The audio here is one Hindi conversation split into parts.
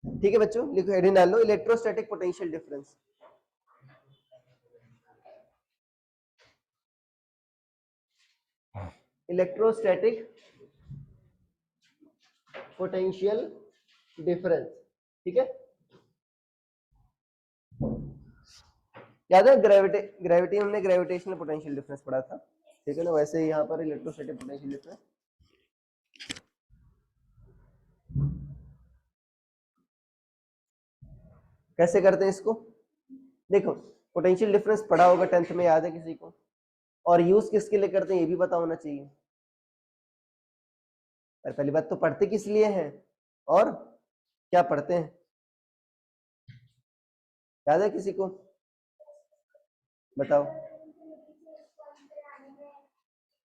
ठीक है बच्चों, लिखो हेडिंग डाल लो, electrostatic potential difference. Electrostatic potential difference, ठीक है। याद है ग्रेविटी हमने ग्रेविटेशनल पोटेंशियल डिफरेंस पढ़ा था, ठीक है ना। वैसे ही यहाँ पर इलेक्ट्रोस्टैटिक पोटेंशियल डिफरेंस कैसे करते हैं इसको, देखो पोटेंशियल डिफरेंस पढ़ा होगा 10th में, याद है किसी को, और यूज किसके लिए करते हैं ये भी पता होना चाहिए। और पहली बात तो पढ़ते किस लिए हैं और क्या पढ़ते हैं, याद है किसी को, बताओ।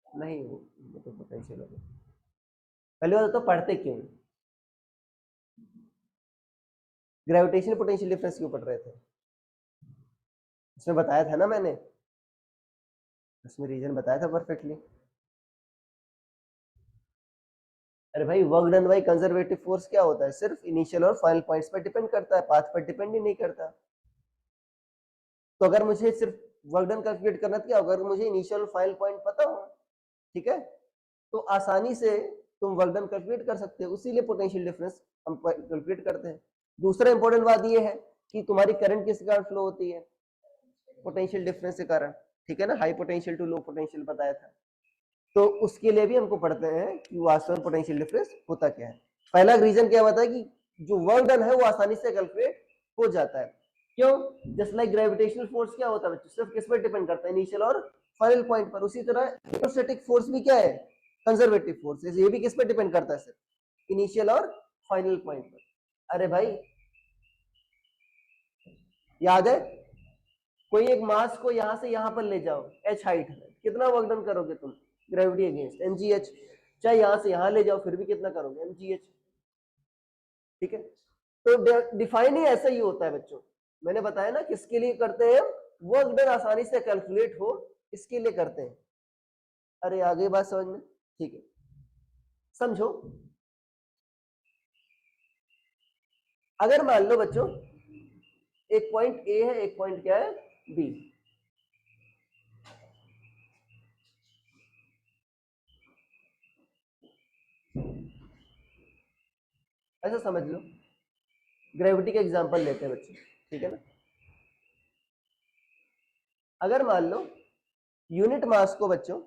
नहीं वो तो पोटेंशियल होगा। पहली बात तो पढ़ते क्यों, ग्रेविटेशनल पोटेंशियल डिफरेंस क्यों पढ़ रहे थे, इसमें बताया था ना मैंने, इसमें रीजन बताया था परफेक्टली। अरे भाई work done by conservative force क्या होता है, सिर्फ इनिशियल और फाइनल पॉइंट्स पर डिपेंड करता है, पाथ पर डिपेंड ही नहीं करता। तो अगर मुझे सिर्फ वर्क डन कैलकुलेट करना था, अगर मुझे इनिशियल और फाइनल पॉइंट पता हो, ठीक है, तो आसानी से तुम वर्क डन कैलकुलेट कर सकते हो, इसीलिए पोटेंशियल डिफरेंस हम कैलकुलेट करते हैं। दूसरा इंपॉर्टेंट बात ये है कि तुम्हारी करंट किस कारण फ्लो होती है, पोटेंशियल डिफरेंस के कारण, ठीक है ना। High potential to low potential बताया था, तो उसके लिए भी हमको पढ़ते हैं कि वास्तव में पोटेंशियल डिफरेंस होता क्या है। पहला रीजन क्या होता है कि जो वर्क डन है वो आसानी से कैलकुलेट हो जाता है, क्यों, जस्ट लाइक ग्रेविटेशनल फोर्स क्या होता है बच्चों, सिर्फ किस पर डिपेंड करता है, इनिशियल और फाइनल पॉइंट पर। उसी तरह इलेक्ट्रोस्टैटिक फोर्स भी क्या है, कंजर्वेटिव फोर्स, ये भी किस पर डिपेंड करता है, सिर्फ इनिशियल और फाइनल पॉइंट पर। अरे भाई याद है, कोई एक मास को यहां से यहां पर ले जाओ, h हाइट है, कितना वर्क डन करोगे तुम, ग्रेविटी अगेंस्ट mgh, चाहे यहां से यहां ले जाओ फिर भी कितना करोगे, mgh, ठीक है। तो डिफाइन ही ऐसा ही होता है बच्चों, मैंने बताया ना किसके लिए करते हैं, वर्क डन आसानी से कैलकुलेट हो इसके लिए करते हैं। अरे आगे बात समझ में, ठीक है, समझो। अगर मान लो बच्चों एक पॉइंट ए है, एक पॉइंट क्या है बी, ऐसा समझ लो, ग्रेविटी का एग्जांपल लेते हैं बच्चों, ठीक है ना। अगर मान लो यूनिट मास को बच्चों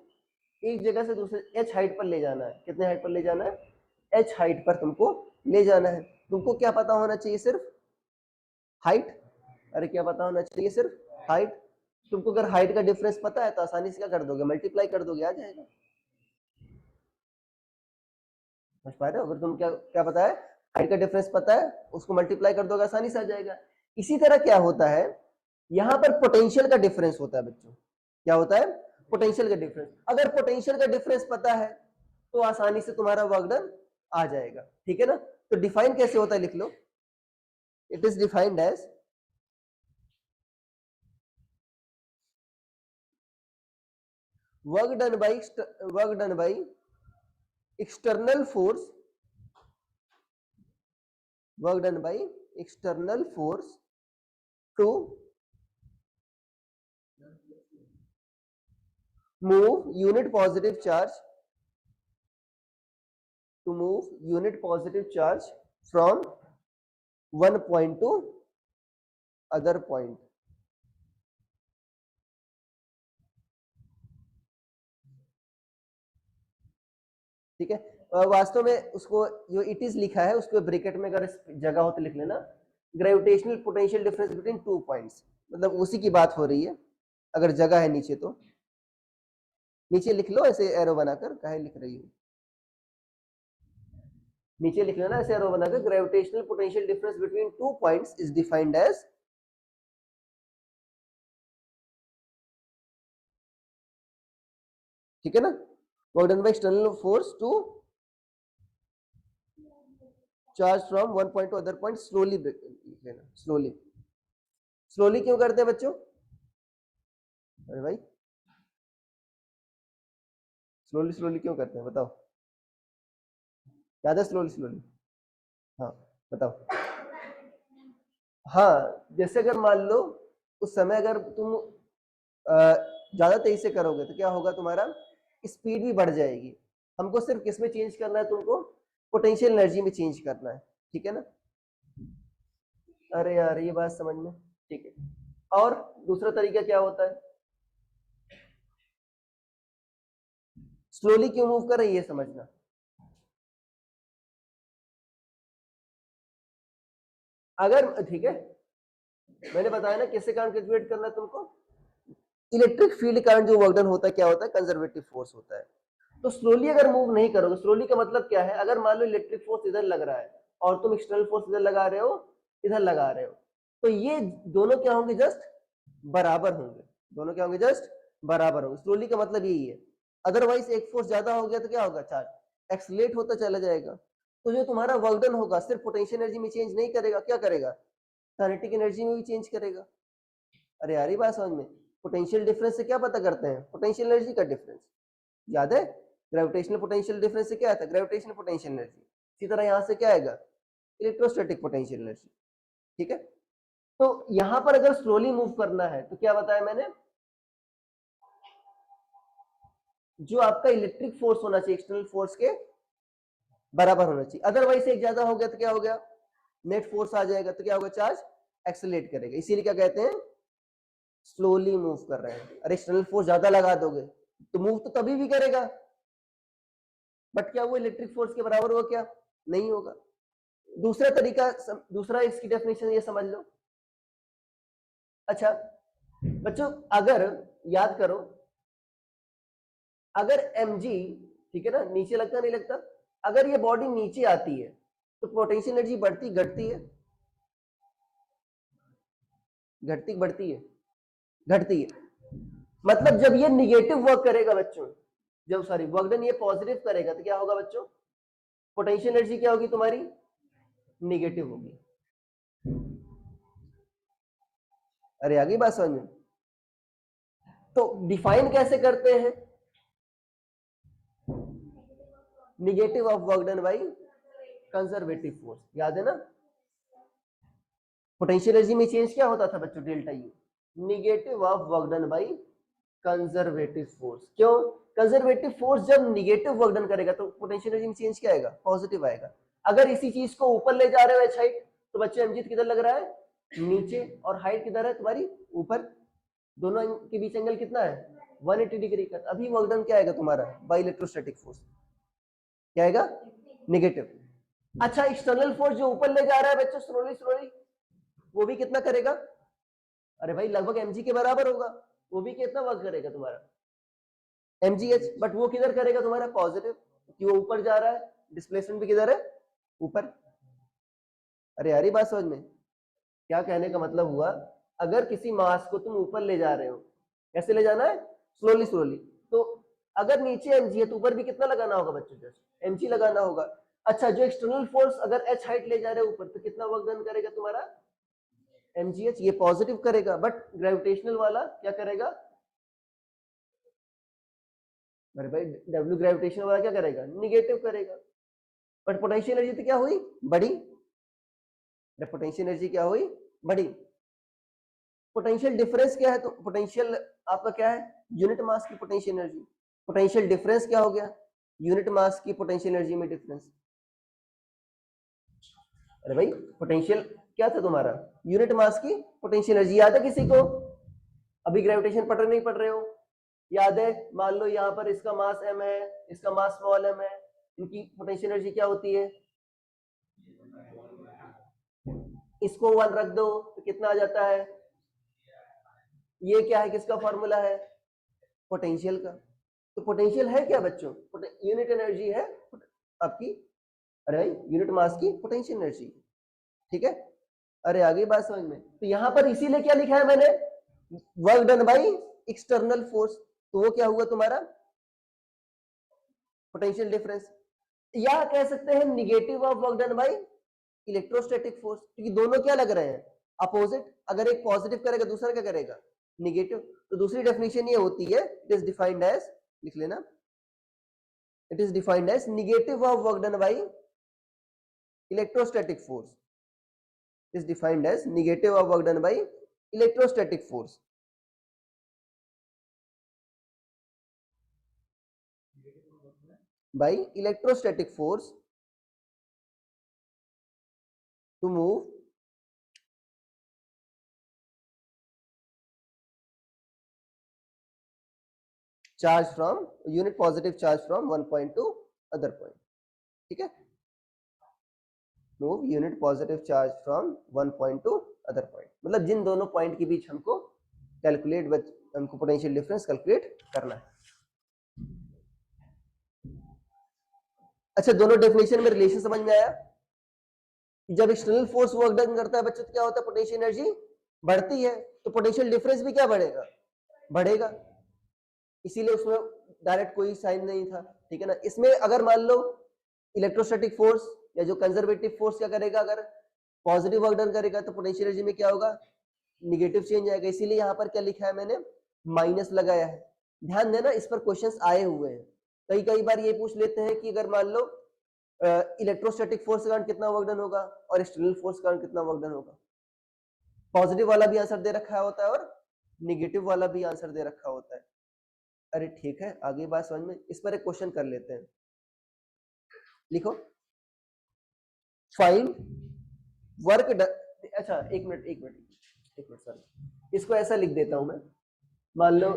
एक जगह से दूसरे h हाइट पर ले जाना है, कितने हाइट पर ले जाना है, h हाइट पर तुमको ले जाना है, तुमको क्या पता होना चाहिए, सिर्फ हाइट। अरे क्या पता होना चाहिए, सिर्फ हाइट। तुमको अगर हाइट का डिफरेंस पता है तो आसानी से क्या कर दोगे, मल्टीप्लाई कर दोगे, आ जाएगा। समझ पा रहे हो, अगर तुम क्या क्या पता है, हाइट का डिफरेंस पता है, उसको मल्टीप्लाई कर दोगे, आसानी से आ जाएगा। इसी तरह क्या होता है, यहां पर पोटेंशियल का डिफरेंस होता है बच्चों, क्या होता है, पोटेंशियल का डिफरेंस। अगर पोटेंशियल का डिफरेंस पता है तो आसानी से तुम्हारा वर्क डन आ जाएगा, ठीक है ना। तो डिफाइन कैसे होता है, लिख लो, it is defined as work done by external force, work done by external force to move unit positive charge, to move unit positive charge from one point to other point। ठीक है, वास्तव में उसको जो इट इज लिखा है उसको ब्रैकेट में अगर जगह हो तो लिख लेना, gravitational potential difference between two points, मतलब उसी की बात हो रही है। अगर जगह है नीचे तो नीचे लिख लो ऐसे एरो बनाकर, काहे लिख रही हो, नीचे लिख लेना ऐसे एरो बनाकर, gravitational potential difference between two points is defined as, ठीक है ना, work done by external force to charge from one point to other point, slowly लेना, स्लोली। स्लोली क्यों करते हैं बच्चों, अरे भाई स्लोली स्लोली क्यों करते हैं बताओ, याद है स्लोली स्लोली, हाँ बताओ। हाँ, जैसे अगर मान लो उस समय अगर तुम ज्यादा तेजी से करोगे तो क्या होगा, तुम्हारा स्पीड भी बढ़ जाएगी। हमको सिर्फ किस में चेंज करना है, तुमको पोटेंशियल एनर्जी में चेंज करना है, ठीक है ना। अरे यार ये बात समझ में, ठीक है। और दूसरा तरीका क्या होता है, स्लोली क्यों मूव कर रहे हैं ये समझना। अगर ठीक है, मैंने बताया ना किससे कारण कैलकुलेट करना है तुमको, इलेक्ट्रिक फील्ड कारण जो वर्क डन होता है क्या होता है, कंजर्वेटिव फोर्स होता है। तो स्लोली अगर मूव नहीं करोगे, स्लोली का मतलब क्या है, अगर मान लो इलेक्ट्रिक फोर्स इधर लग रहा है और तुम एक्सटर्नल फोर्स इधर लगा रहे हो, इधर लगा रहे हो, तो ये दोनों क्या होंगे, जस्ट बराबर होंगे। दोनों क्या होंगे, जस्ट बराबर होंगे। स्लोली का मतलब यही है। अदरवाइज एक फोर्स ज्यादा हो गया तो क्या होगा, चार्ज एक्सलेट होता चला जाएगा। तो जो तुम्हारा वर्क डन होगा सिर्फ पोटेंशियल एनर्जी में चेंज नहीं करेगा, क्या करेगा, काइनेटिक एनर्जी में भी चेंज करेगा। अरे यार ये बात समझ में, पोटेंशियल डिफरेंस से क्या पता करते हैं, पोटेंशियल एनर्जी का डिफरेंस, याद है। ग्रेविटेशनल पोटेंशियल डिफरेंस से क्या आता है, ग्रेविटेशनल पोटेंशियल एनर्जी। इसी तरह यहाँ से क्या आएगा, इलेक्ट्रोस्टैटिक पोटेंशियल एनर्जी, ठीक है। तो यहां पर अगर स्लोली मूव करना है तो क्या बताया मैंने, जो आपका इलेक्ट्रिक फोर्स होना चाहिए एक्सटर्नल फोर्स के बराबर होना चाहिए। अदरवाइज एक ज्यादा हो गया तो क्या हो गया, नेट फोर्स आ जाएगा, तो क्या होगा, चार्ज एक्सेलरेट करेगा। इसीलिए क्या कहते हैं, स्लोली मूव कर रहे हैं। अरे एक्सटर्नल फोर्स ज्यादा लगा दोगे तो मूव तो तभी भी करेगा, बट क्या वो इलेक्ट्रिक फोर्स के बराबर होगा, क्या नहीं होगा। दूसरा तरीका, दूसरा इसकी डेफिनेशन ये समझ लो। अच्छा बच्चों, अगर याद करो, अगर mg, ठीक है ना, नीचे लगता नहीं लगता, अगर ये बॉडी नीचे आती है तो पोटेंशियल एनर्जी बढ़ती घटती है, घटती बढ़ती है, घटती है। मतलब जब ये निगेटिव वर्क करेगा बच्चों, जब सॉरी वर्क डन ये पॉजिटिव करेगा तो क्या होगा बच्चों, पोटेंशियल एनर्जी क्या होगी तुम्हारी, निगेटिव होगी। अरे आगे बात समझ में। तो डिफाइन कैसे करते हैं, negative of work done by conservative force, याद है ना। पोटेंशियल एनर्जी में चेंज क्या होता था बच्चों, delta U, negative of work done by conservative force. क्यों, कंजर्वेटिव फोर्स जब निगेटिव वर्क डन करेगा तो पोटेंशियल एनर्जी में चेंज क्या आएगा, पॉजिटिव आएगा। अगर इसी चीज को ऊपर ले जा रहे हो एच हाइट, तो बच्चे एमजी किधर लग रहा है, नीचे, और हाइट किधर है तुम्हारी, ऊपर। दोनों के बीच एंगल कितना है, 180 डिग्री का। अभी वर्क डन क्या आएगा तुम्हारा, बाई इलेक्ट्रोस्टैटिक फोर्स क्या आएगा, नेगेटिव। अच्छा एक्सटर्नल फोर्स जो ऊपर ले जा रहा है बच्चों, स्लोली स्लोली, वो भी कितना करेगा, अरे भाई लगभग mg के बराबर होगा। वो भी कितना वर्क करेगा तुम्हारा, mgh, बट वो किधर करेगा तुम्हारा, पॉजिटिव, क्योंकि वो ऊपर जा रहा है, डिस्प्लेसमेंट भी किधर है, ऊपर। अरे यार ये बात समझ में, क्या कहने का मतलब हुआ, अगर किसी मास को तुम ऊपर ले जा रहे हो, कैसे ले जाना है, स्लोली स्लोली, तो अगर नीचे mg है तो ऊपर भी कितना लगाना होगा बच्चों, जस्ट mg लगाना होगा। अच्छा जो एक्सटर्नल फोर्स अगर h हाइट ले जा रहे हैं ऊपर, तो कितना वर्क डन करेगा तुम्हारा, mgh, ये पॉजिटिव करेगा, बट ग्रेविटेशनल वाला क्या करेगा, अरे भाई डब्ल्यू ग्रेविटेशनल वाला क्या करेगा, निगेटिव करेगा। बट पोटेंशियल एनर्जी तो क्या हुई, बड़ी, पोटेंशियल एनर्जी क्या हुई, बड़ी। पोटेंशियल डिफरेंस क्या है, तो पोटेंशियल आपका क्या है, यूनिट मास की पोटेंशियल एनर्जी। पोटेंशियल डिफरेंस क्या हो गया, यूनिट मास की पोटेंशियल एनर्जी में डिफरेंस। अरे भाई पोटेंशियल क्या था तुम्हारा, यूनिट मास की पोटेंशियल एनर्जी, याद है किसी को, अभी ग्रेविटेशन पढ़ रहे नहीं पढ़ रहे हो, याद है। मान लो यहाँ पर इसका मास m है, इसका मास स्मॉल m है, इनकी पोटेंशियल एनर्जी क्या होती है, इसको 1 रख दो तो कितना आ जाता है, ये क्या है, किसका फॉर्मूला है, पोटेंशियल का। तो पोटेंशियल है क्या बच्चों, यूनिट एनर्जी है आपकी, अरे भाई यूनिट मास की पोटेंशियल एनर्जी, ठीक है। अरे आगे बात समझ में, तो यहां पर इसीलिए क्या लिखा है मैंने, work done by external force, तो वो क्या हुआ तुम्हारा, पोटेंशियल डिफरेंस। या कह सकते हैं negative of work done by electrostatic force, क्योंकि दोनों क्या लग रहे हैं, अपोजिट। अगर एक पॉजिटिव करेगा दूसरा क्या करेगा, निगेटिव। तो दूसरी डेफिनेशन ये होती है, इट इज डिफाइंड एज, लिख लेना, it is defined as negative of work done by electrostatic force, is defined as negative of work done by electrostatic force. By electrostatic force to move charge from unit positive charge from one point to other point. ठीक है, move unit positive charge from one point to other point, मतलब जिन दोनों पॉइंट के बीच हमको कैलकुलेट हमको पोटेंशियल डिफरेंस कैलकुलेट करना है। अच्छा, दोनों डेफिनेशन में रिलेशन समझ में आया? जब एक्सटर्नल फोर्स वर्क डन करता है बच्चों तो क्या होता है, पोटेंशियल एनर्जी बढ़ती है, तो पोटेंशियल डिफरेंस भी क्या बढ़ेगा, बढ़ेगा, इसीलिए उसमें डायरेक्ट कोई साइन नहीं था। ठीक है ना, इसमें अगर मान लो इलेक्ट्रोस्टैटिक फोर्स या जो कंजर्वेटिव फोर्स क्या करेगा, अगर पॉजिटिव वर्क डन करेगा तो पोटेंशियल एनर्जी में क्या होगा, निगेटिव चेंज आएगा, इसीलिए यहाँ पर क्या लिखा है मैंने, माइनस लगाया है। ध्यान देना, इस पर क्वेश्चंस आए हुए हैं, कई बार ये पूछ लेते हैं कि अगर मान लो इलेक्ट्रोस्टैटिक फोर्स के कारण कितना वर्क डन होगा और एक्सटर्नल फोर्स के कारण कितना वर्क डन होगा। पॉजिटिव वाला भी आंसर दे रखा होता है और निगेटिव वाला भी आंसर दे रखा होता है। अरे ठीक है, आगे बात समझ में, इस पर एक क्वेश्चन कर लेते हैं। लिखो, फाइंड वर्क डन। अच्छा एक मिनट सर, इसको ऐसा लिख देता हूं मैं, मान लो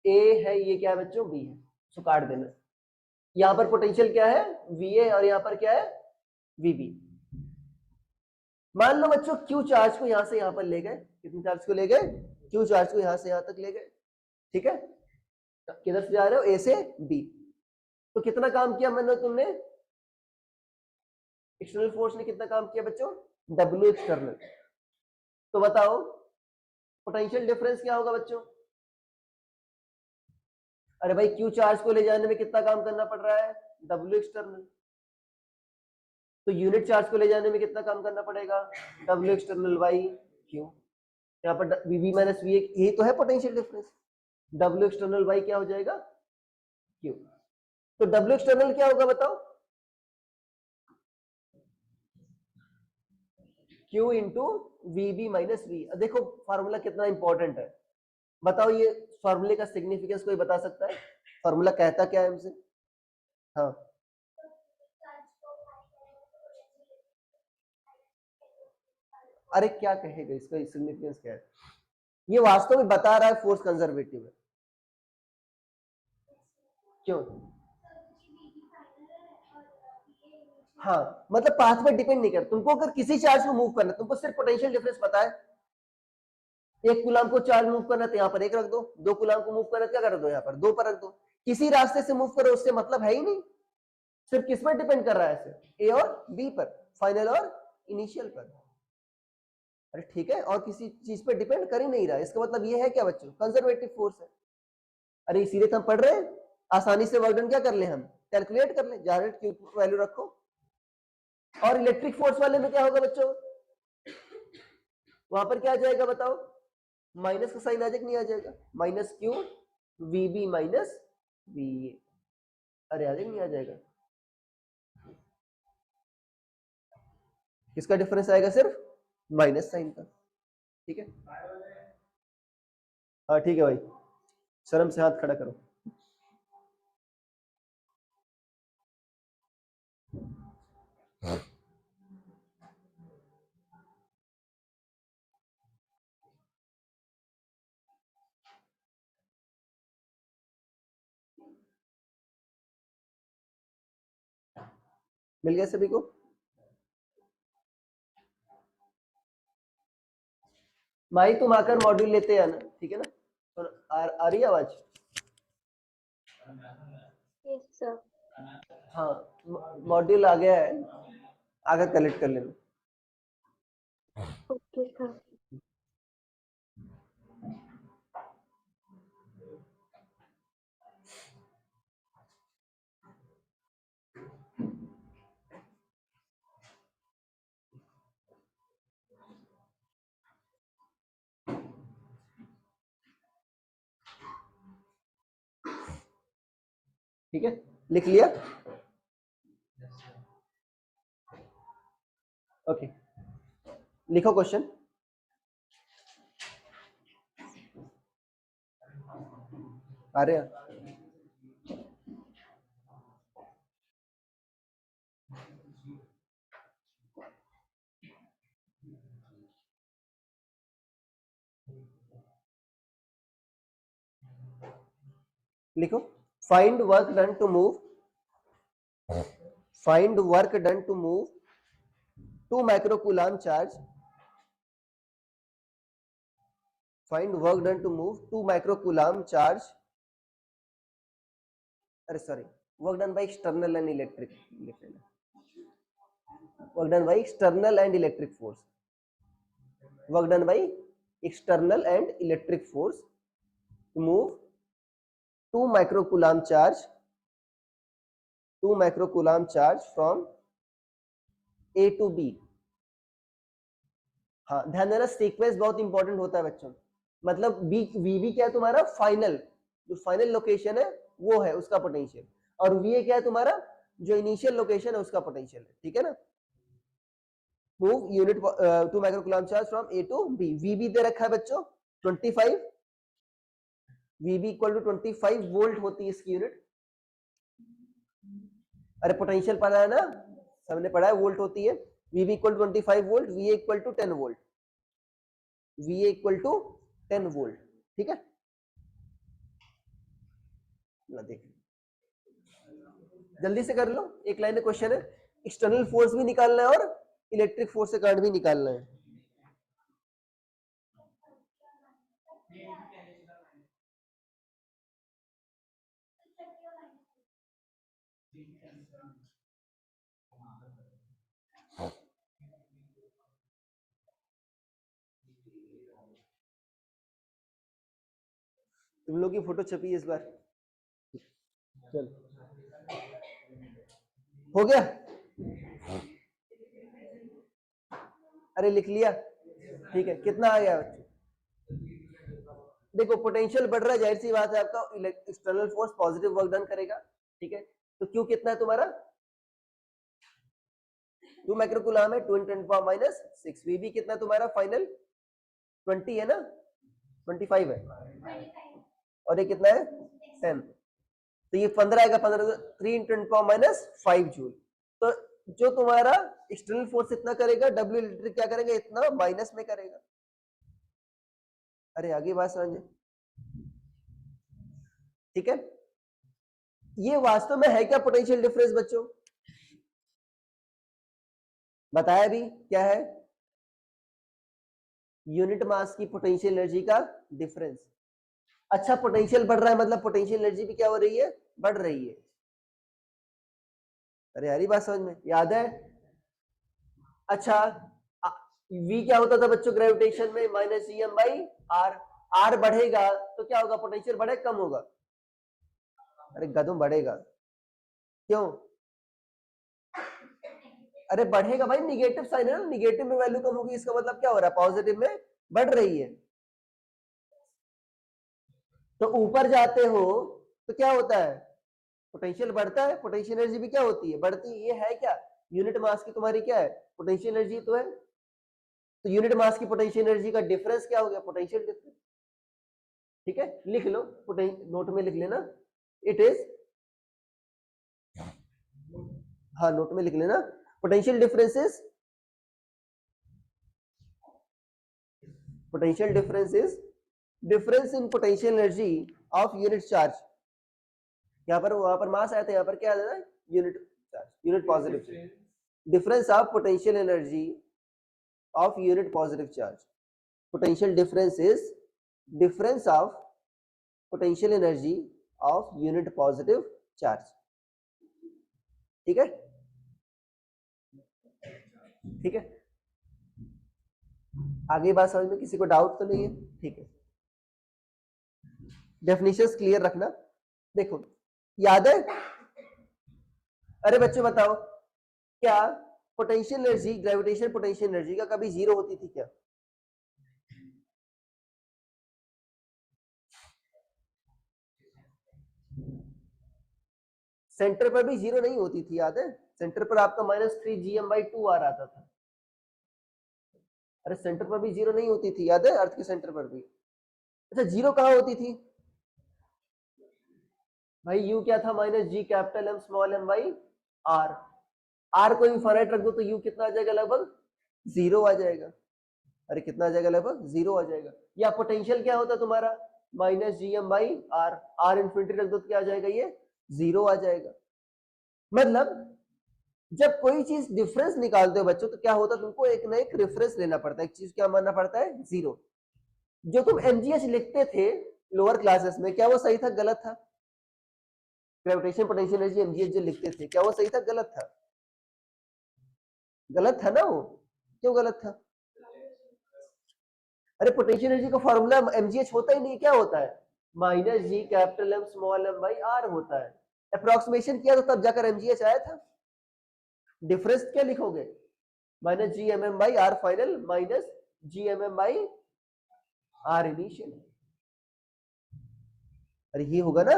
ए है, ये क्या है बच्चों, बी है, सो काट देना। यहां पर पोटेंशियल क्या है, वीए, और यहां पर क्या है, वीबी। मान लो बच्चों क्यू चार्ज को यहां से यहां पर ले गए, कितने चार्ज को ले गए, क्यू चार्ज को यहां से यहां तक ले गए। ठीक है, किधर से जा रहे हो, ए से बी, तो कितना काम किया मैंने, तुमने एक्सटर्नल फोर्स ने कितना काम किया बच्चों, डब्ल्यू एक्सटर्नल। तो बताओ पोटेंशियल डिफरेंस क्या होगा बच्चों। अरे भाई क्यू चार्ज को ले जाने में कितना काम करना पड़ रहा है, डब्ल्यू एक्सटर्नल, तो यूनिट चार्ज को ले जाने में कितना काम करना पड़ेगा, डब्ल्यू एक्सटर्नल बाई क्यू। यहाँ पर वीबी माइनस वी, यही तो है potential difference, W external by क्या हो जाएगा, क्यू। तो डब्ल्यू एक्सटर्नल क्या होगा बताओ, Q into V B minus V. देखो फार्मूला कितना इंपॉर्टेंट है, बताओ ये फार्मूले का सिग्निफिकेंस कोई बता सकता है, फार्मूला कहता क्या है हमसे। हाँ, अरे क्या कहेगा, इसका सिग्निफिकेंस क्या है, ये वास्तव में बता रहा है फोर्स कंजर्वेटिव है। क्यों, हाँ मतलब पाथ पे डिपेंड नहीं कर, तुमको अगर किसी चार्ज को मूव करना, तुमको सिर्फ पोटेंशियल डिफरेंस पता है, एक कूलम को चार्ज मूव करना तो यहाँ पर एक रख दो, दो कूलम को मूव करना क्या कर दो, यहाँ पर दो पर रख दो, किसी रास्ते से मूव करो उससे मतलब है ही नहीं, सिर्फ किस पर डिपेंड कर रहा है, सिर्फ ए और बी पर, फाइनल और इनिशियल पर। अरे ठीक है, और किसी चीज पर डिपेंड कर ही नहीं रहा है, इसका मतलब ये है क्या बच्चों, कंजर्वेटिव फोर्स है। अरे इसीलिए तो हम पढ़ रहे हैं, आसानी से वर्क डन क्या कर ले, हम कैलकुलेट कर ले, डायरेक्ट क्यू वैल्यू रखो। और इलेक्ट्रिक फोर्स वाले में क्या होगा बच्चों, वहां पर क्या आ जाएगा बताओ, माइनस का साइन आ जाएगा नहीं आ जाएगा, minus Q V B minus V, अरे आ जाएगा नहीं आ जाएगा, किसका डिफरेंस आएगा, सिर्फ माइनस साइन का। ठीक है, हाँ ठीक है भाई, शर्म से हाथ खड़ा करो। मिल गया सभी को, माई तुम आकर मॉड्यूल लेते आना, ठीक है ना, तो आ रही है आवाज, यस सर, हाँ मॉड्यूल आ गया है, आकर कलेक्ट कर लेना। Okay sir. ठीक है, लिख लिया, ओके लिखो क्वेश्चन। अरे लिखो, find work done to move, find work done to move 2 microcoulomb charge, find work done to move 2 microcoulomb charge, अरे sorry, work done by external and electric, work done by external and electric force, work done by external and electric force to move 2 microcoulomb charge from A to B। हाँ ध्यान देना, सीक्वेंस बहुत इंपॉर्टेंट होता है बच्चों। मतलब बी वी क्या है तुम्हारा फाइनल, जो फाइनल लोकेशन है वो है उसका पोटेंशियल, और वी क्या है तुम्हारा जो इनिशियल लोकेशन है उसका पोटेंशियल है, ठीक है ना। Move unit 2 microcoulomb charge from A to B, V दे रखा है बच्चों 25, वी इक्वल टू 25 वोल्ट होती है इसकी यूनिट। अरे पोटेंशियल पता है ना, सबने पढ़ा है, वोल्ट होती है। V equal to 25 volt, V equal to 10 volt, V equal to 10 volt, ठीक है ना। देख जल्दी से कर लो, एक लाइन में क्वेश्चन है, एक्सटर्नल फोर्स भी निकालना है और इलेक्ट्रिक फोर्स से करंट भी निकालना है। तुम लोग की फोटो छपी है इस बार, चल हो गया। अरे लिख लिया, ठीक है, कितना आ गया बच्चों। देखो पोटेंशियल बढ़ रहा है, जाहिर सी बात है आपका external force positive work done करेगा, ठीक है। तो क्यू कितना है तुम्हारा 2 माइक्रोकूलम है, 2 × 10⁻⁻⁶। वी भी कितना तुम्हारा फाइनल 20 है ना, 25 है, और ये कितना है 10, तो ये 15 आएगा, 15 3 × 10⁻⁵ जूल। तो जो तुम्हारा एक्सटर्नल फोर्स इतना करेगा, डब्ल्यू इलेक्ट्रिक क्या करेगा, इतना माइनस में करेगा। अरे आगे बात समझे, ठीक है। ये वास्तव में है क्या पोटेंशियल डिफरेंस बच्चों, बताया भी क्या है, यूनिट मास की पोटेंशियल एनर्जी का डिफरेंस। अच्छा पोटेंशियल बढ़ रहा है मतलब पोटेंशियल एनर्जी भी क्या हो रही है, बढ़ रही है। अरे यारी बात समझ में याद है। अच्छा वी क्या होता था बच्चों ग्रेविटेशन में, -Gm/r, आर बढ़ेगा तो क्या होगा, पोटेंशियल बढ़ेगा कम होगा, अरे गधों बढ़ेगा, क्यों, अरे बढ़ेगा भाई, निगेटिव साइन है ना, निगेटिव में वैल्यू कम होगी, इसका मतलब क्या हो रहा है पॉजिटिव में बढ़ रही है। तो ऊपर जाते हो तो क्या होता है, पोटेंशियल बढ़ता है, पोटेंशियल एनर्जी भी क्या होती है, बढ़ती है। ये है क्या, यूनिट मास की तुम्हारी क्या है पोटेंशियल एनर्जी तो है, तो यूनिट मास की पोटेंशियल एनर्जी का डिफरेंस क्या हो गया, पोटेंशियल डिफरेंस, ठीक है। लिख लो, नोट में लिख लेना, इट इज, हाँ नोट में लिख लेना, potential difference is, potential difference is difference in potential energy of unit charge। यहाँ पर वहां पर मास आया था, यहाँ पर क्या आ जाना है unit charge, unit positive, difference of potential energy of unit positive charge. Potential difference is difference of potential energy of unit positive charge, ठीक है, ठीक है। आगे बात समझ में किसी को डाउट तो नहीं है, ठीक है। डेफिनेशंस क्लियर रखना, देखो याद है, अरे बच्चों बताओ क्या potential energy, gravitation potential energy का कभी जीरो होती थी क्या, सेंटर पर भी जीरो नहीं होती थी, याद है, सेंटर पर आपका -3 Gm/2 आ रहा था। अरे सेंटर पर भी जीरो नहीं होती थी, याद है, अर्थ के सेंटर पर भी। अच्छा जीरो कहाँ होती थी भाई? यू क्या था? Minus G capital M small M by R. R को इनफाइनाइट रख दो तो यू कितना आ जाएगा? लगभग जीरो आ जाएगा। अरे कितना आ जाएगा? लगभग जीरो आ जाएगा। या पोटेंशियल क्या होता तुम्हारा? Minus G M by R. R infinity रख दो तो क्या आ जाएगा? ये जीरो आ जाएगा। मतलब जब कोई चीज डिफरेंस निकालते हो बच्चों तो क्या होता है? तुमको एक ना एक रेफरेंस लेना पड़ता है। एक चीज क्या मानना पड़ता है? जीरो। जो तुम एमजीएच लिखते थे लोअर क्लासेस में, क्या वो सही था गलत था? ग्रेविटेशन पोटेंशियल एनर्जी एमजीएच जो लिखते थे, क्या वो सही था गलत था? गलत था ना वो। क्यों गलत था? अरे पोटेंशियल एनर्जी का फॉर्मूला एमजीएच होता ही नहीं, क्या होता है? Minus G capital M small M by R होता है। अप्रोक्सीमेशन किया तो तब जाकर एमजीएच आया था। डिफरेंस क्या लिखोगे? Minus G M M by R final minus G M M by R initial. अरे ये होगा ना।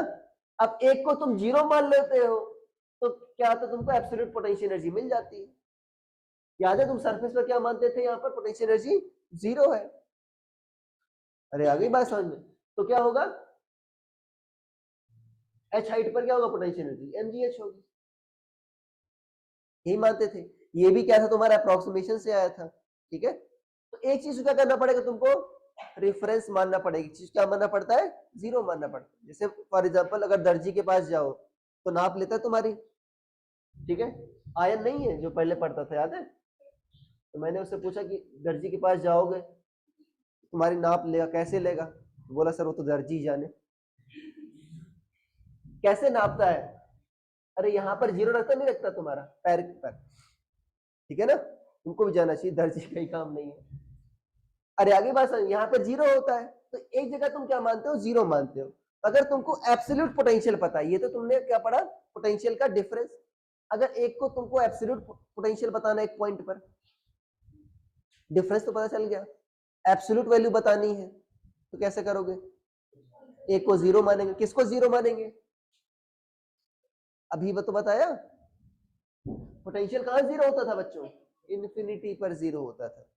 अब एक को तुम जीरो मान लेते हो तो क्या तो तुमको एब्सोल्यूट पोटेंशियल एनर्जी मिल जाती है। याद है तुम सरफेस पर क्या मानते थे? यहाँ पर पोटेंशियल एनर्जी जीरो है। अरे आ गई बात समझ में? तो क्या होगा? एच हाइट पर क्या होगा? पोटेंशियल एनर्जी एमजीएच होगी। यही मानते थे। ये भी क्या था? तुम्हारा अप्रोक्सीमेशन से आया था। ठीक है, तो एक चीज क्या करना पड़ेगा तुमको? रेफरेंस मानना पड़ेगी। चीज क्या मानना पड़ता है? जीरो मानना पड़ता है। जैसे फॉर एग्जांपल अगर दर्जी के पास जाओ तो नाप लेता है तुम्हारी, ठीक है, आयन नहीं है जो पहले पढ़ता था, याद है? तो मैंने उससे पूछा कि दर्जी के पास जाओगे तुम्हारी नाप लेगा, कैसे लेगा? बोला सर वो तो दर्जी जाने। कैसे नापता है? अरे यहाँ पर जीरो रखता नहीं रखता तुम्हारा पैर पर, ठीक है ना? तुमको भी जाना चाहिए, दर्जी का ही काम नहीं है। अरे आगे बात समझ, यहाँ पर जीरो होता है तो एक जगह तुम क्या मानते हो? जीरो मानते हो। अगर तुमको एब्सोल्यूट पोटेंशियल पता है, ये तो तुमने क्या पढ़ा? पोटेंशियल का डिफरेंस। अगर एक को तुमको एब्सोल्यूट पोटेंशियल बताना है एक पॉइंट पर, डिफरेंस तो पता चल गया, एब्सोल्यूट वैल्यू बतानी है तो कैसे करोगे? एक को जीरो मानेंगे, किसको जीरो मानेंगे? अभी तो बताया, पोटेंशियल कहां जीरो होता था बच्चों? इन्फिनिटी पर जीरो होता था।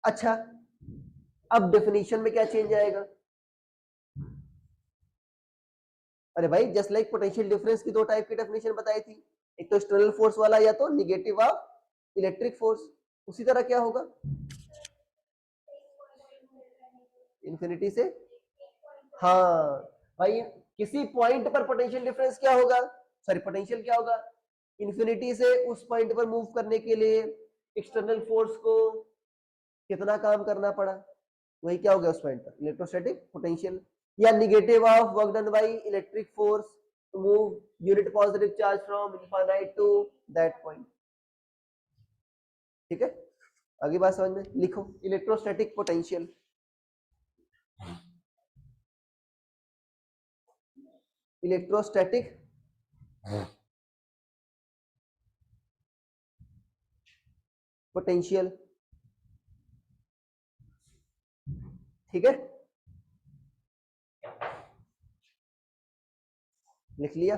अच्छा अब डेफिनेशन में क्या चेंज आएगा? अरे भाई जस्ट लाइक पोटेंशियल डिफरेंस की दो टाइप की डेफिनेशन बताई थी, एक तो एक्सटर्नल फोर्स वाला या तो निगेटिव ऑफ इलेक्ट्रिक फोर्स। उसी तरह क्या होगा? इन्फिनिटी से, हाँ भाई, किसी पॉइंट पर पोटेंशियल डिफरेंस क्या होगा? सॉरी पोटेंशियल क्या होगा? इन्फिनिटी से उस पॉइंट पर मूव करने के लिए एक्सटर्नल फोर्स को कितना काम करना पड़ा, वही क्या हो गया उस पॉइंट पर? Electrostatic potential. या negative of work done by electric force to move unit positive charge from infinite to that point. ठीक है, आगे बात समझ में? लिखो इलेक्ट्रोस्टैटिक पोटेंशियल। इलेक्ट्रोस्टैटिक पोटेंशियल, ठीक है, लिख लिया?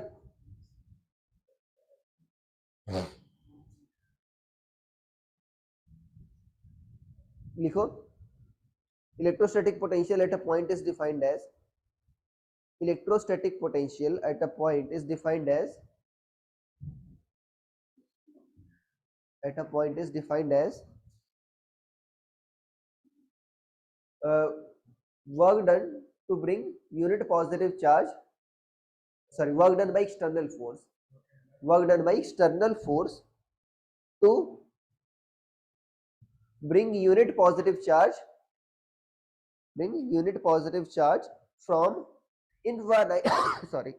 लिखो electrostatic potential at a point is defined as, electrostatic potential at a point is defined as, at a point is defined as work done to bring unit positive charge, sorry, work done by external force, work done by external force to bring unit positive charge, bring unit positive charge from infinite sorry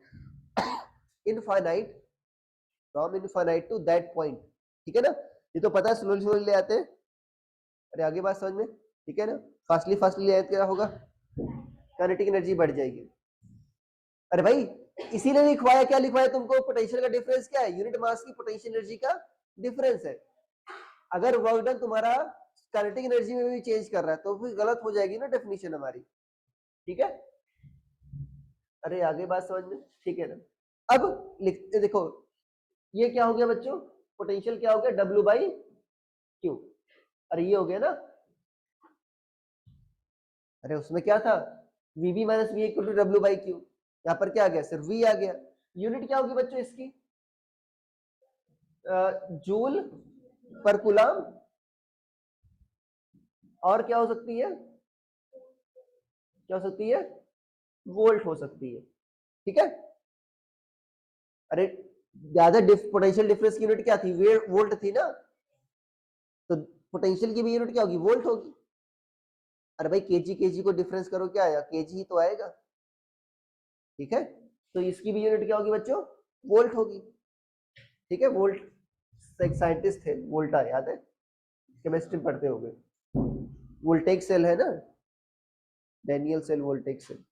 infinite, from infinite to that point। ठीक है ना? ये तो पता है, स्लोली स्लोली ले आते हैं। अरे आगे बात समझ में? ठीक है ना? फास्टली फास्टली ले आए तो क्या होगा? काइनेटिक एनर्जी बढ़ जाएगी। अरे भाई इसीलिए लिखवाया, क्या लिखवाया तुमको? पोटेंशियल का डिफरेंस क्या है? यूनिट मास की पोटेंशियल एनर्जी का डिफरेंस है। अगर वर्क डन तुम्हारा काइनेटिक एनर्जी में भी चेंज कर रहा है तो फिर गलत हो जाएगी ना डेफिनेशन हमारी। ठीक है, अरे आगे बात समझ में? ठीक है ना? अब लिखते देखो, ये क्या हो गया बच्चों? पोटेंशियल क्या हो गया? W by Q. अरे ये हो गया ना, अरे उसमें क्या था, V B minus V equal to W by Q, यहाँ पर क्या आ गया, सिर्फ वी आ गया। यूनिट क्या होगी बच्चों इसकी, जूल पर कूलम, और क्या हो सकती है, क्या हो सकती है, वोल्ट हो सकती है, ठीक है। अरे ज्यादा पोटेंशियल डिफरेंस की यूनिट क्या थी, वोल्ट थी ना, तो पोटेंशियल की भी यूनिट क्या होगी, वोल्ट होगी। अरे भाई केजी को डिफरेंस करो, क्या आया, केजी ही तो आएगा, ठीक है। तो इसकी भी यूनिट क्या होगी बच्चों, वोल्ट होगी, ठीक है। वोल्ट, एक साइंटिस्ट थे वोल्टा, याद है, केमिस्ट्री पढ़ते होंगे, वोल्टेक सेल है ना, डैनियल सेल, वोल्टेक सेल,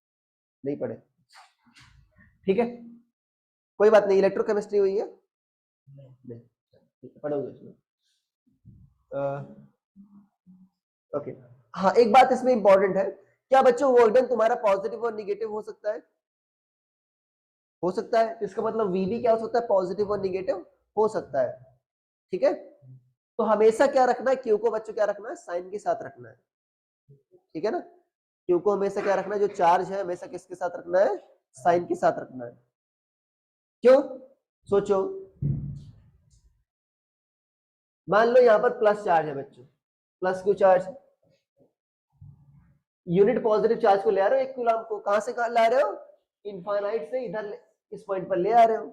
नहीं पढ़े, ठीक है, कोई बात नहीं, इलेक्ट्रोकेमिस्ट्री हुई है, नहीं पढ़ोगे उसमें, ओके। हाँ एक बात इसमें इंपॉर्टेंट है, क्या बच्चों वर्क डन तुम्हारा पॉजिटिव और निगेटिव हो सकता है, हो सकता है, इसका मतलब वीबी क्या हो सकता है, पॉजिटिव और निगेटिव हो सकता है, ठीक है। तो हमेशा क्या रखना है, क्यू को बच्चों क्या रखना है, साइन के साथ रखना है, ठीक है ना। क्यू को हमेशा क्या रखना है, जो चार्ज है हमेशा किसके साथ रखना है, साइन के साथ रखना है, क्यों, सोचो, मान लो यहां पर प्लस चार्ज है बच्चों, plus Q charge, unit positive charge को ले आ रहे हो, एक कूलम को कहां से कहां ला रहे हो, इनफाइनाइट से इधर इस पॉइंट पर ले आ रहे हो,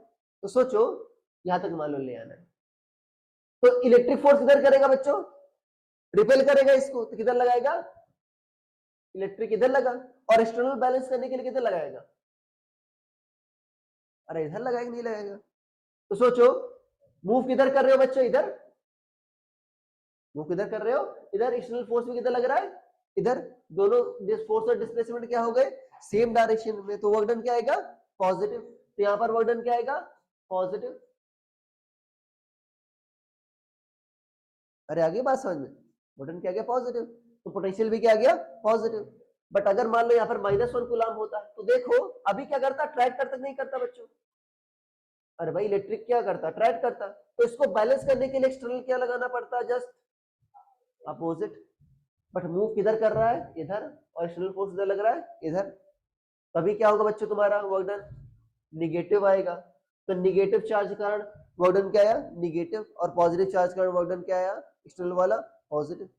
तो सोचो यहां तक मान लो ले आना है, तो इलेक्ट्रिक फोर्स किधर करेगा बच्चों, रिपेल करेगा इसको, तो किधर लगाएगा, इलेक्ट्रिक इधर लगा, और एक्सटर्नल बैलेंस करने के लिए किधर लगाएगा, अरे इधर लगाएगा, नहीं लगाएगा, तो सोचो मूव किधर कर रहे हो बच्चों, इधर मूव किधर कर रहे हो, इधर एक्सटर्नल फोर्स भी किधर लग रहा है, इधर, दोनों फोर्स और डिस्प्लेसमेंट क्या हो गए, सेम डायरेक्शन में, तो वर्क डन क्या आएगा, पॉजिटिव, तो यहां पर वर्क डन क्या आएगा, पॉजिटिव। अरे आगे बात समझ में, वर्क डन क्या आ गया, पॉजिटिव, तो पोटेंशियल भी क्या आ गया, पॉजिटिव। बट अगर मान लो यहाँ पर -1 कूलम होता, तो देखो अभी क्या करता, ट्रैक करता नहीं करता बच्चों, अरे भाई इलेक्ट्रिक क्या करता, ट्रैक करता, तो इसको बैलेंस करने के लिए एक्सटर्नल क्या लगाना पड़ता, जस्ट अपोजिट, बट मूव किधर कर रहा है, इधर, और एक्सटर्नल फोर्स इधर लग रहा है, इधर, तभी क्या होगा बच्चों, तुम्हारा वर्क डन निगेटिव आएगा, तो निगेटिव चार्ज के कारण वर्क डन क्या आया, निगेटिव, और पॉजिटिव चार्ज के कारण वर्क डन क्या आया, एक्सटर्नल वाला पॉजिटिव,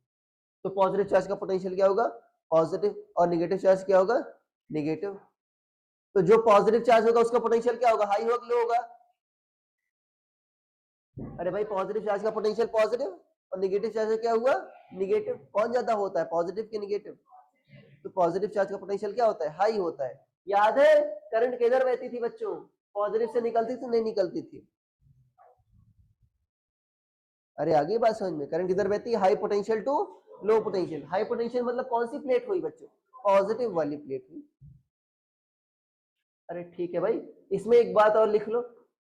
तो पॉजिटिव चार्ज का पोटेंशियल क्या होगा, पॉजिटिव, और निगेटिव चार्ज क्या होगा, निगेटिव, तो जो पॉजिटिव चार्ज होगा उसका पोटेंशियल क्या होगा, हाई होगा, लो होगा, अरे भाई पॉजिटिव चार्ज का पोटेंशियल पॉजिटिव, और निगेटिव चार्ज का क्या हुआ, निगेटिव, कौन ज्यादा होता है, पॉजिटिव कि निगेटिव, तो पॉजिटिव चार्ज का पोटेंशियल क्या होता है, हाई होता है। याद है करंट किधर बहती थी बच्चों, पॉजिटिव से निकलती थी, नहीं निकलती थी, अरे आगे बात समझ में, करंट किधर बहती है, high potential to low potential, high potential मतलब कौन सी प्लेट हुई बच्चों, पॉजिटिव वाली प्लेट हुई, अरे ठीक है भाई, इसमें एक बात और लिख लो,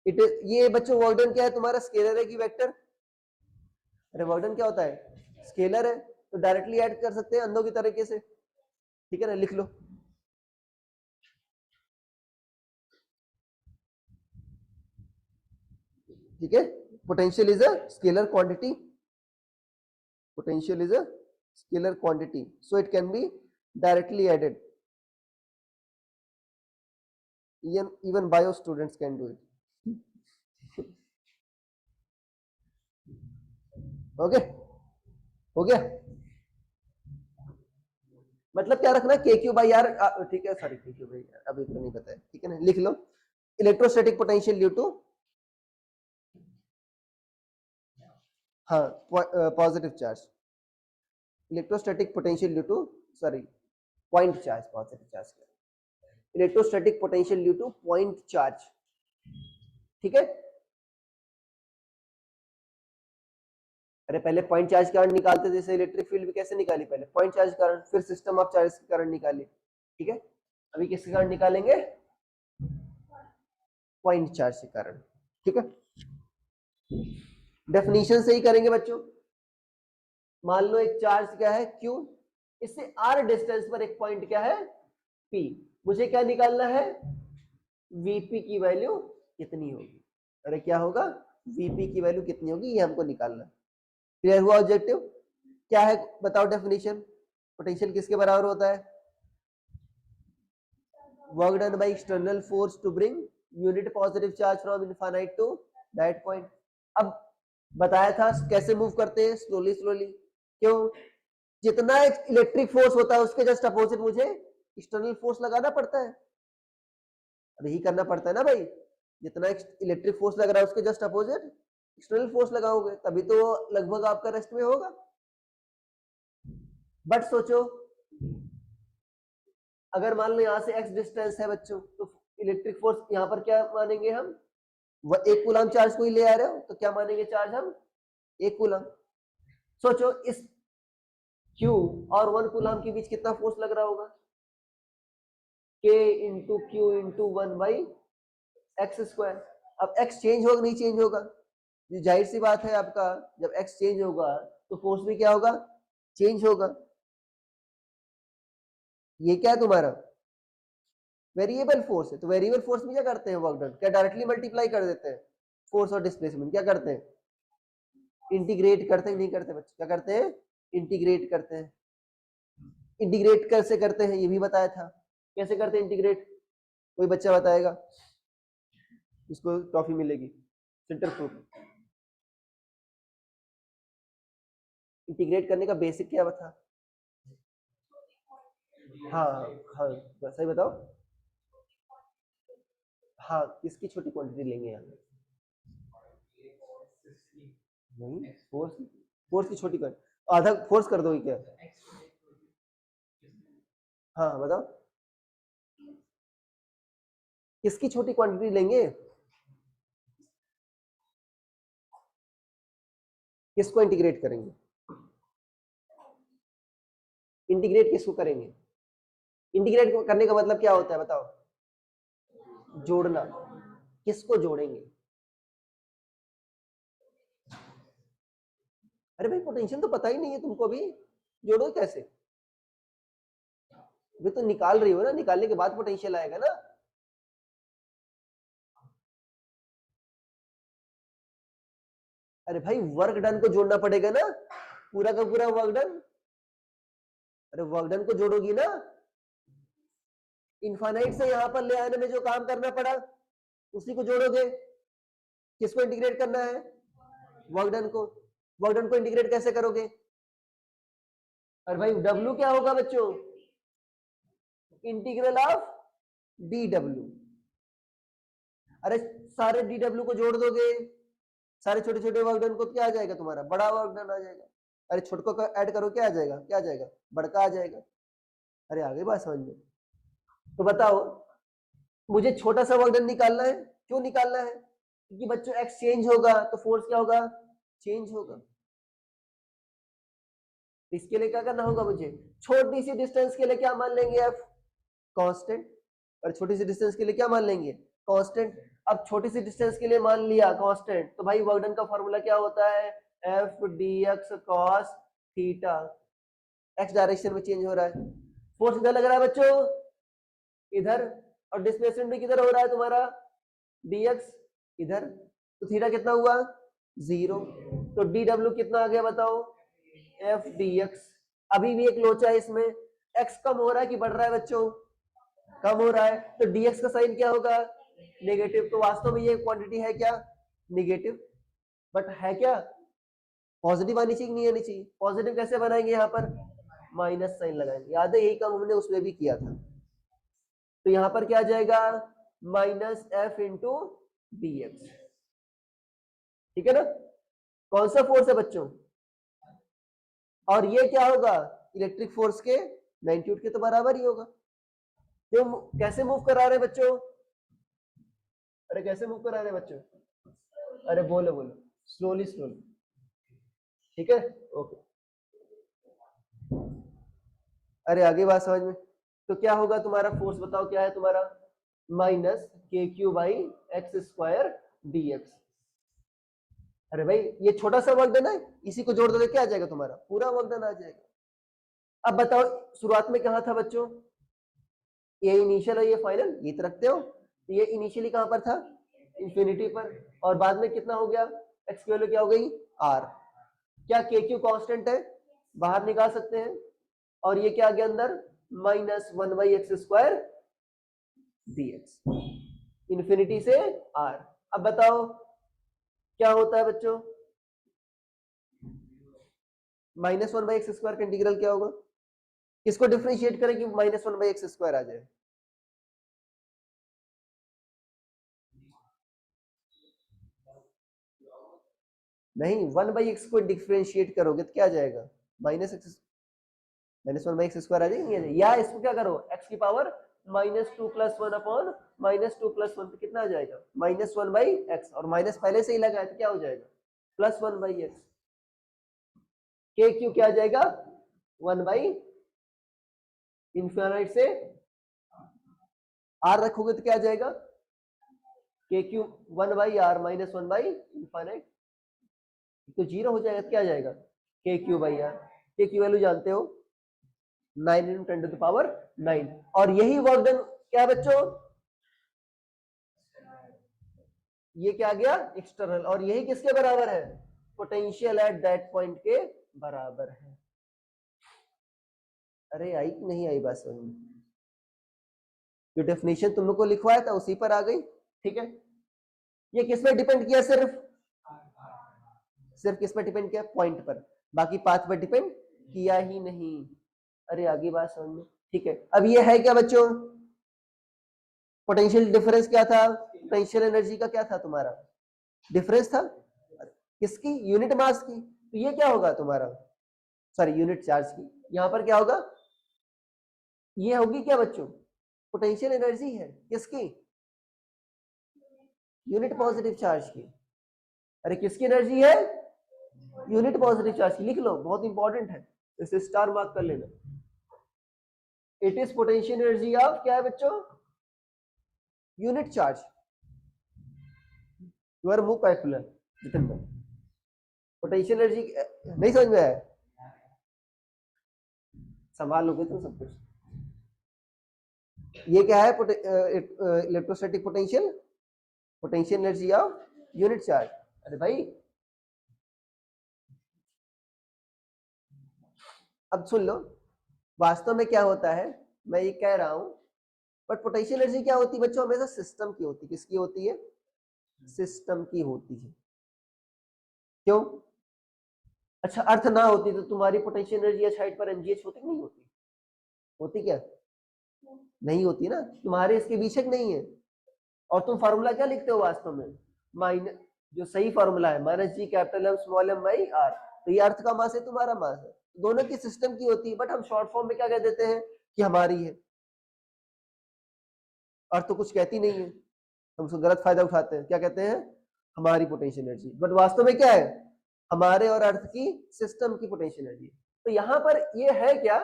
इट ये बच्चों वर्क डन क्या है तुम्हारा, स्केलर है कि वेक्टर, अरे वर्क डन क्या होता है, स्केलर है, तो डायरेक्टली ऐड कर सकते हैं अंधों की तरीके से, ठीक है ना, लिख लो, ठीक है, potential is a scalar quantity, potential is a scalar quantity, so it can be directly added, even bio students can do it, okay, हो गया, मतलब क्या रखना है, के क्यू बाई आर, ठीक है, सॉरी के क्यू बाई आर अभी तो नहीं बताया, ठीक है ना, लिख लो, इलेक्ट्रोस्टैटिक पोटेंशियल ड्यू टू, हाँ positive charge, electrostatic potential due to, sorry point charge, positive charge, electrostatic potential due to point charge, ठीक है। अरे पहले पॉइंट चार्ज के कारण निकालते थे, जैसे इलेक्ट्रिक फील्ड भी कैसे निकाली, पहले पॉइंट चार्ज के कारण, फिर सिस्टम ऑफ चार्ज के कारण निकाली, ठीक है। अभी किसके कारण निकालेंगे, पॉइंट चार्ज के कारण, ठीक है। डेफिनेशन से ही करेंगे बच्चों, मान लो एक चार्ज क्या है Q, इससे r डिस्टेंस पर एक पॉइंट क्या है P, मुझे क्या निकालना है, Vp की वैल्यू कितनी होगी, अरे क्या होगा, Vp की वैल्यू कितनी होगी, ये हमको निकालना है, क्लियर हुआ ऑब्जेक्टिव। क्या है बताओ डेफिनेशन? पोटेंशियल किसके बराबर होता है? Work done by external force to bring unit positive charge from infinite to that point. अब बताया था कैसे मूव करते हैं, स्लोली स्लोली। क्यों? जितना इलेक्ट्रिक फोर्स होता है उसके जस्ट अपोजिट मुझे एक्सटर्नल फोर्स लगाना पड़ता है। अब यही करना पड़ता है ना भाई, जितना इलेक्ट्रिक फोर्स लग रहा है उसके जस्ट अपोजिट एक्सटर्नल फोर्स लगाओगे तभी तो लगभग आपका रेस्ट में होगा। बट सोचो अगर मान लो यहाँ से x डिस्टेंस है बच्चों, तो इलेक्ट्रिक फोर्स यहाँ पर क्या मानेंगे हम? वह 1 कूलम चार्ज को ही ले आ रहे हो तो क्या मानेंगे चार्ज हम? 1 कूलम। सोचो इस Q और 1 कूलम के बीच कितना फोर्स लग रहा होगा? K into Q into 1 by x square. अब x चेंज होगा नहीं चेंज होगा? जाहिर सी बात है आपका जब x चेंज होगा तो फोर्स भी क्या होगा? चेंज होगा। ये क्या है तुम्हारा? वेरिएबल फोर्स है, तो वेरिएबल फोर्स में क्या करते हैं वर्क डन? क्या डायरेक्टली मल्टीप्लाई कर देते हैं फोर्स और डिस्प्लेसमेंट? क्या करते हैं? इंटीग्रेट करते हैं नहीं करते बच्चे? क्या करते हैं? इंटीग्रेट करते हैं। इंटीग्रेट कैसे करते हैं ये भी बताया था। कैसे करते हैं इंटीग्रेट? कोई बच्चा बताएगा? इसको ट्रॉफी मिलेगी। सेंटर प्रूफ इंटीग्रेट करने का बेसिक क्या बता? हाँ हाँ सही बताओ। हाँ किसकी छोटी क्वांटिटी लेंगे यहाँ? नहीं फोर्स, फोर्स की छोटी क्वांटिटी आधा फोर्स कर दो क्या? हाँ बताओ किसकी छोटी क्वांटिटी लेंगे? किसको इंटीग्रेट करेंगे? इंटीग्रेट किसको करेंगे? इंटीग्रेट करने का मतलब क्या होता है बताओ? जोड़ना। किसको जोड़ेंगे? अरे भाई पोटेंशियल तो पता ही नहीं है तुमको, अभी जोड़ो कैसे? अभी तो निकाल रही हो ना, निकालने के बाद पोटेंशियल आएगा ना। अरे भाई वर्क डन को जोड़ना पड़ेगा ना, पूरा का पूरा वर्क डन। अरे वर्क डन को जोड़ोगी ना, इनफाइनाइट से यहां पर ले आने में जो काम करना पड़ा उसी को जोड़ोगे। किसको इंटीग्रेट करना है? वर्क डन को। वर्क डन को इंटीग्रेट कैसे करोगे? अरे भाई W क्या होगा बच्चों? Integral of dw। अरे सारे dw को जोड़ दोगे, सारे छोटे छोटे वर्क डन को, क्या आ जाएगा तुम्हारा? बड़ा वर्क डन आ जाएगा। अरे छोटे को ऐड करो, क्या आ जाएगा? क्या आ जाएगा? बड़का आ जाएगा। अरे आगे बात समझ में? तो बताओ मुझे छोटा सा वर्क डन निकालना है। क्यों निकालना है? क्योंकि बच्चों x चेंज होगा तो फोर्स क्या होगा? चेंज होगा। इसके लिए क्या करना होगा मुझे? छोटी सी डिस्टेंस के लिए क्या मान लेंगे? f constant. और छोटी सी डिस्टेंस के लिए क्या मान लेंगे? कांस्टेंट। अब छोटी सी डिस्टेंस के लिए मान लिया कांस्टेंट, तो भाई वर्क डन का फॉर्मूला क्या होता है? f dx cos theta. x direction में चेंज हो रहा है, फोर्स किधर लग रहा है बच्चों? इधर। और डिस्प्लेसमेंट भी किधर हो रहा है तुम्हारा? dx इधर। तो थीटा कितना हुआ? 0। तो dw कितना आ गया बताओ? f dx। अभी भी एक लोचा है इसमें, x कम हो रहा है कि बढ़ रहा है बच्चों? कम हो रहा है, तो dx का साइन क्या होगा? नेगेटिव। तो वास्तव में ये क्वांटिटी है क्या? नेगेटिव। बट है क्या? पॉजिटिव आनी चाहिए नहीं आनी चाहिए? पॉजिटिव कैसे बनाएंगे? यहाँ पर माइनस साइन लगाएंगे। याद है यही काम हमने उसमें भी किया था। तो यहाँ पर क्या आ जाएगा? Minus F into D x. ठीक है ना? कौन सा फोर्स है बच्चों? और ये क्या होगा? इलेक्ट्रिक फोर्स के मैग्नीट्यूड के तो बराबर ही होगा। क्यों? कैसे मूव करा रहे बच्चों? अरे कैसे मूव करा रहे बच्चों? अरे बोलो बोलो, स्लोली स्लोली। ठीक है ओके। अरे आगे बात समझ में? तो क्या होगा तुम्हारा फोर्स बताओ क्या है तुम्हारा? माइनस के Q by x square D x. अरे भाई ये छोटा सा वर्क डन है, इसी को जोड़ दोगे क्या आ जाएगा तुम्हारा? पूरा वर्क डन आ जाएगा। अब बताओ शुरुआत में कहाँ था बच्चों? ये इनिशियल और ये फाइनल, ये तो रखते हो। तो ये इनिशियली कहाँ पर था? इंफिनिटी पर। और बाद में कितना हो गया? एक्स की वैल्यू क्या हो गई? आर। क्या के क्यू कांस्टेंट है? बाहर निकाल सकते हैं, और ये क्या आ गया अंदर, -1/x² dx, इन्फिनिटी से r। अब बताओ क्या होता है बच्चों, -1/x² का इंटीग्रल क्या होगा, किसको डिफरेंशिएट करें कि -1/x² आ जाए, नहीं 1/x को डिफरेंशिएट करोगे तो क्या आ जाएगा, -1/x² आ जाएगा, या इसको क्या करो x की पावर -2+1 अपॉन -2+1, तो कितना आ जाएगा, -1/x, और माइनस पहले से ही लगा है तो क्या हो जाएगा, +1/x, के क्यू क्या आ जाएगा, 1/इनफिनिट से r रखोगे तो क्या आ जाएगा, के क्यू 1/r -1/इनफिनिट, तो 0 हो जाएगा तो क्या आ जाएगा, के क्यू बाई आर, के क्यू वैल्यू जानते हो 9 × 10⁹, और यही वर्क डन क्या बच्चों, ये क्या आ गया एक्सटर्नल, और यही किसके बराबर है, पोटेंशियल एट दैट पॉइंट के बराबर है। अरे आई कि नहीं आई बात समझ में, जो डेफिनेशन तुम लोग को लिखवाया था उसी पर आ गई, ठीक है। ये किस पे डिपेंड किया, सिर्फ किस पर डिपेंड किया, पॉइंट पर, बाकी पाथ पर डिपेंड किया ही नहीं। अरे आगे बात समझ में, ठीक है। अब ये है क्या बच्चों, पोटेंशियल डिफरेंस क्या था, पोटेंशियल एनर्जी का क्या था तुम्हारा, डिफरेंस था किसकी, यूनिट मास की, तो ये क्या होगा तुम्हारा, सॉरी यूनिट चार्ज की, यहां पर क्या होगा, ये होगी क्या बच्चों, पोटेंशियल एनर्जी है किसकी, यूनिट पॉजिटिव चार्ज की। अरे किसकी एनर्जी है, यूनिट पॉजिटिव चार्ज की, लिख लो बहुत इंपॉर्टेंट है, इसे स्टार मार्क कर लेना। It is potential energy of क्या है बच्चों, यूनिट चार्ज। तुम्हारा मुंह का खुला जितन में, पोटेंशियल एनर्जी नहीं समझ में आया, संभाल लोगे तो सब कुछ। ये क्या है, electrostatic potential, potential energy of unit charge. अरे भाई अब सुन लो, वास्तव में क्या होता है, मैं ये कह रहा हूं, बट पोटेंशियल एनर्जी क्या होती है बच्चों, हमेशा सिस्टम की होती है, किसकी होती है, सिस्टम की होती है, क्यों, अच्छा अर्थ ना होती तो तुम्हारी पोटेंशियल एनर्जी एच हाइट पर एमजीएच होती नहीं होती, होती क्या, नहीं होती ना, तुम्हारे इसके बीचक नहीं है, और तुम फार्मूला क्या लिखते हो वास्तव में, माइनस, जो सही फार्मूला है -G∩M⁴ तो ये अर्थ का मास है, तुम्हारा मास है, दोनों की सिस्टम की होती है, बट हम शॉर्ट फॉर्म में क्या कह देते हैं कि हमारी है, अर्थ तो कुछ कहती नहीं है, हम उसको गलत फायदा उठाते हैं, क्या कहते हैं, हमारी पोटेंशियल एनर्जी, बट वास्तव में क्या है, हमारे और अर्थ की सिस्टम की पोटेंशियल एनर्जी। तो यहां पर ये है क्या,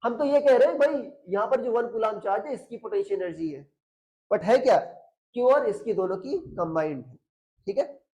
हम तो ये कह रहे हैं भाई यहाँ पर जो 1 कूलम चार्ज है इसकी पोटेंशियल एनर्जी है, बट है क्या, क्यू और इसकी दोनों की कंबाइंड है, ठीक है।